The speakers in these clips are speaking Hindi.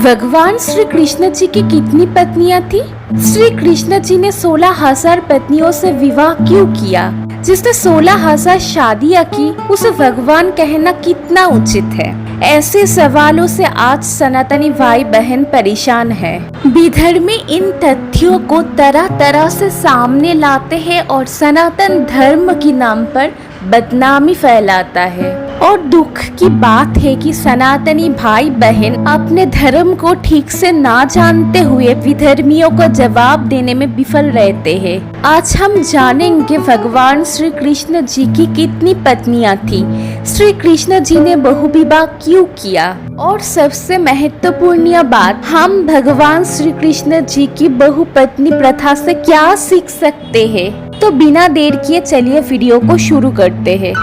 भगवान श्री कृष्ण जी की कितनी पत्नियां थी? श्री कृष्ण जी ने 16,000 पत्नियों से विवाह क्यों किया? जिसने 16,000 शादियां की उसे भगवान कहना कितना उचित है? ऐसे सवालों से आज सनातनी भाई बहन परेशान है। विधर्मी इन तथ्यों को तरह तरह से सामने लाते हैं और सनातन धर्म के नाम पर बदनामी फैलाता है। और दुख की बात है कि सनातनी भाई बहन अपने धर्म को ठीक से ना जानते हुए विधर्मियों को जवाब देने में विफल रहते हैं। आज हम जानेंगे भगवान श्री कृष्ण जी की कितनी पत्नियां थी, श्री कृष्ण जी ने बहुविवाह क्यों किया, और सबसे महत्वपूर्ण बात, हम भगवान श्री कृष्ण जी की बहुपत्नी प्रथा से क्या सीख सकते हैं। तो बिना देर किए चलिए वीडियो को शुरू करते हैं।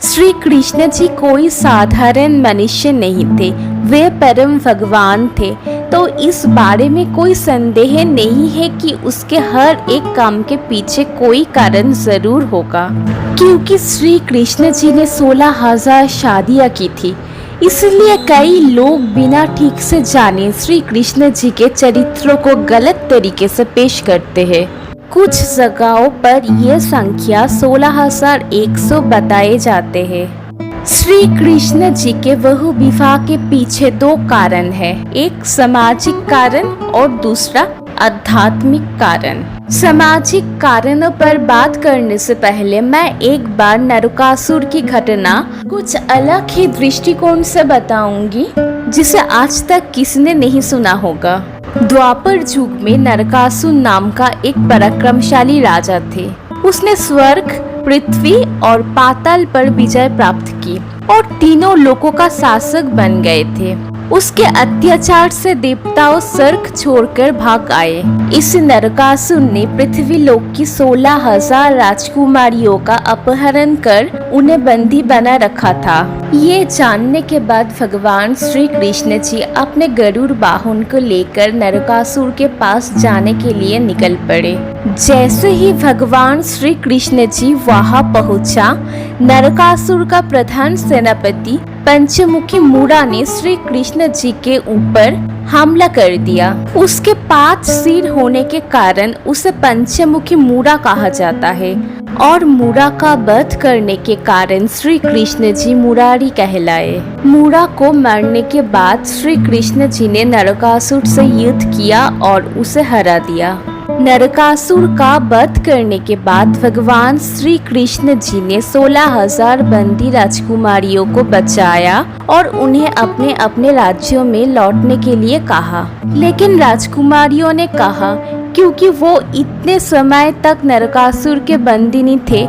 श्री कृष्ण जी कोई साधारण मनुष्य नहीं थे, वे परम भगवान थे। तो इस बारे में कोई संदेह नहीं है कि उसके हर एक काम के पीछे कोई कारण जरूर होगा, क्योंकि श्री कृष्ण जी ने 16,000 शादियां की थी। इसलिए कई लोग बिना ठीक से जाने श्री कृष्ण जी के चरित्रों को गलत तरीके से पेश करते हैं। कुछ जगहों पर यह संख्या 16,100 बताए जाते हैं। श्री कृष्ण जी के बहुविवाह के पीछे दो कारण हैं, एक सामाजिक कारण और दूसरा आध्यात्मिक कारण। सामाजिक कारणों पर बात करने से पहले मैं एक बार नरकासुर की घटना कुछ अलग ही दृष्टिकोण से बताऊंगी, जिसे आज तक किसी ने नहीं सुना होगा। द्वापर युग में नरकासुर नाम का एक पराक्रमशाली राजा थे। उसने स्वर्ग, पृथ्वी और पाताल पर विजय प्राप्त की और तीनों लोकों का शासक बन गए थे। उसके अत्याचार से देवताओं स्वर्ग छोड़कर भाग आए। इस नरकासुर ने पृथ्वी लोक की 16,000 राजकुमारियों का अपहरण कर उन्हें बंदी बना रखा था। ये जानने के बाद भगवान श्री कृष्ण जी अपने गरुड़ वाहन को लेकर नरकासुर के पास जाने के लिए निकल पड़े। जैसे ही भगवान श्री कृष्ण जी वहां पहुंचा, नरकासुर का प्रधान सेनापति पंचमुखी मूढ़ा ने श्री कृष्ण जी के ऊपर हमला कर दिया। उसके 5 सिर होने के कारण उसे पंचमुखी मूढ़ा कहा जाता है और मूढ़ा का वध करने के कारण श्री कृष्ण जी मुरारी कहलाए। मूढ़ा को मारने के बाद श्री कृष्ण जी ने नरकासुर से युद्ध किया और उसे हरा दिया। नरकासुर का वध करने के बाद भगवान श्री कृष्ण जी ने 16,000 बंदी राजकुमारियों को बचाया और उन्हें अपने अपने राज्यों में लौटने के लिए कहा। लेकिन राजकुमारियों ने कहा क्योंकि वो इतने समय तक नरकासुर के बंदिनी थे,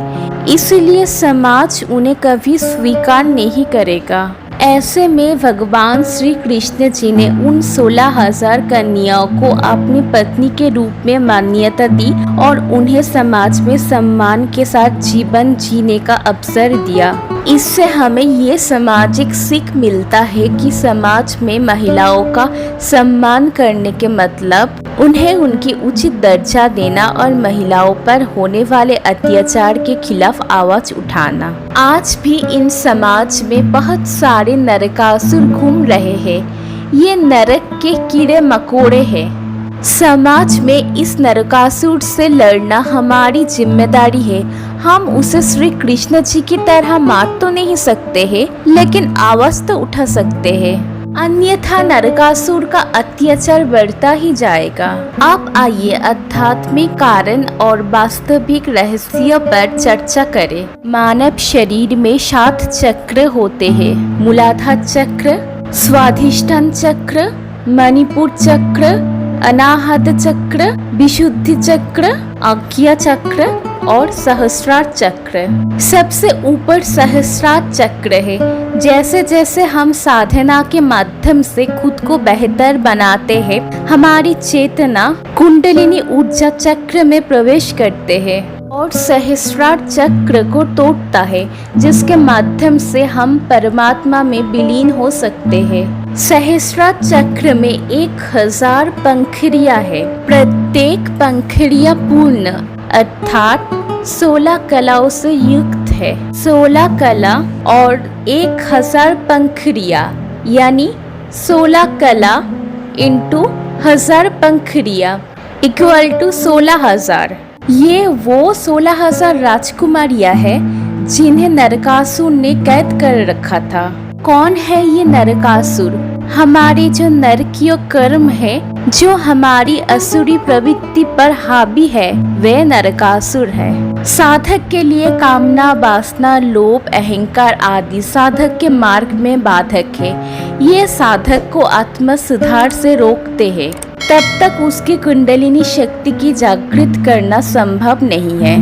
इसलिए समाज उन्हें कभी स्वीकार नहीं करेगा। ऐसे में भगवान श्री कृष्ण जी ने उन 16,000 कन्याओं को अपनी पत्नी के रूप में मान्यता दी और उन्हें समाज में सम्मान के साथ जीवन जीने का अवसर दिया। इससे हमें ये सामाजिक सीख मिलता है कि समाज में महिलाओं का सम्मान करने के मतलब उन्हें उनकी उचित दर्जा देना और महिलाओं पर होने वाले अत्याचार के खिलाफ आवाज उठाना। आज भी इन समाज में बहुत सारे नरकासुर घूम रहे हैं। ये नरक के कीड़े मकोड़े हैं। समाज में इस नरकासुर से लड़ना हमारी जिम्मेदारी है। हम उसे श्री कृष्ण जी की तरह मार तो नहीं सकते हैं, लेकिन आवाज तो उठा सकते हैं, अन्यथा नरकासुर का अत्याचार बढ़ता ही जाएगा। अब आइए आध्यात्मिक कारण और वास्तविक रहस्य पर चर्चा करें। मानव शरीर में 7 चक्र होते हैं, मूलाधार चक्र, स्वाधिष्ठान चक्र, मणिपुर चक्र, अनाहत चक्र, विशुद्धि चक्र, आज्ञा चक्र और सहस्रार चक्र। सबसे ऊपर सहस्रार चक्र है। जैसे जैसे हम साधना के माध्यम से खुद को बेहतर बनाते हैं, हमारी चेतना कुंडलिनी ऊर्जा चक्र में प्रवेश करते हैं और सहस्रार चक्र को तोड़ता है, जिसके माध्यम से हम परमात्मा में विलीन हो सकते हैं। सहस्रार चक्र में 1000 पंखुड़ियां है। प्रत्येक पंखुड़ियां पूर्ण अर्थात 16 कलाओं से युक्त है 16 कला और 1000 पंखुड़ियाँ, यानी 16 कला इंटू 1000 पंखुड़ियाँ इक्वल टू 16,000। ये वो 16,000 राजकुमारियाँ है जिन्हें नरकासुर ने कैद कर रखा था। कौन है ये नरकासुर? हमारे जो नरकीय कर्म है, जो हमारी असुरी प्रवृत्ति पर हावी है, वे नरकासुर है। साधक के लिए कामना, वासना, लोभ, अहंकार आदि साधक के मार्ग में बाधक है। ये साधक को आत्म सुधार से रोकते हैं। तब तक उसकी कुंडलिनी शक्ति की जागृत करना संभव नहीं है।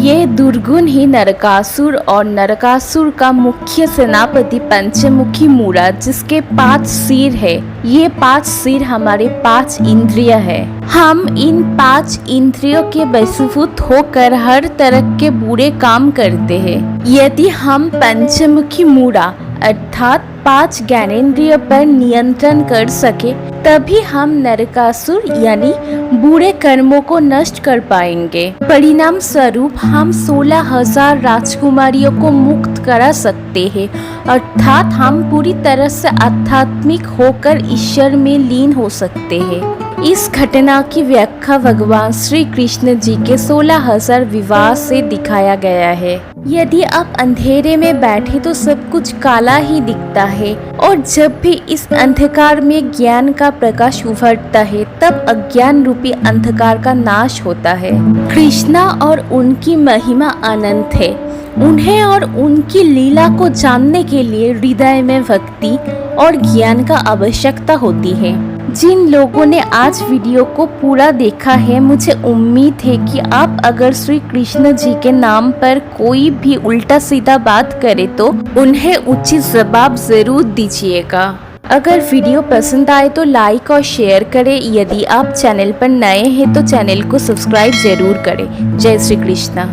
ये दुर्गुण ही नरकासुर और नरकासुर का मुख्य सेनापति पंचमुखी मूढ़ा, जिसके 5 सिर है। ये 5 सिर हमारे 5 इंद्रिय है। हम इन 5 इंद्रियों के वशीभूत होकर हर तरह के बुरे काम करते हैं। यदि हम पंचमुखी मूढ़ा अर्थात 5 ज्ञानेंद्रियों पर नियंत्रण कर सके, तभी हम नरकासुर यानी बुरे कर्मों को नष्ट कर पाएंगे। परिणाम स्वरूप हम 16,000 राजकुमारियों को मुक्त करा सकते हैं, अर्थात हम पूरी तरह से आध्यात्मिक होकर ईश्वर में लीन हो सकते हैं। इस घटना की व्याख्या भगवान श्री कृष्ण जी के 16,000 विवाह से दिखाया गया है। यदि आप अंधेरे में बैठे तो सब कुछ काला ही दिखता है, और जब भी इस अंधकार में ज्ञान का प्रकाश उभरता है, तब अज्ञान रूपी अंधकार का नाश होता है। कृष्णा और उनकी महिमा अनंत है। उन्हें और उनकी लीला को जानने के लिए हृदय में भक्ति और ज्ञान का आवश्यकता होती है। जिन लोगों ने आज वीडियो को पूरा देखा है, मुझे उम्मीद है कि आप अगर श्री कृष्ण जी के नाम पर कोई भी उल्टा सीधा बात करे तो उन्हें उचित जवाब जरूर दीजिएगा। अगर वीडियो पसंद आए तो लाइक और शेयर करें। यदि आप चैनल पर नए हैं तो चैनल को सब्सक्राइब जरूर करें। जय श्री कृष्ण।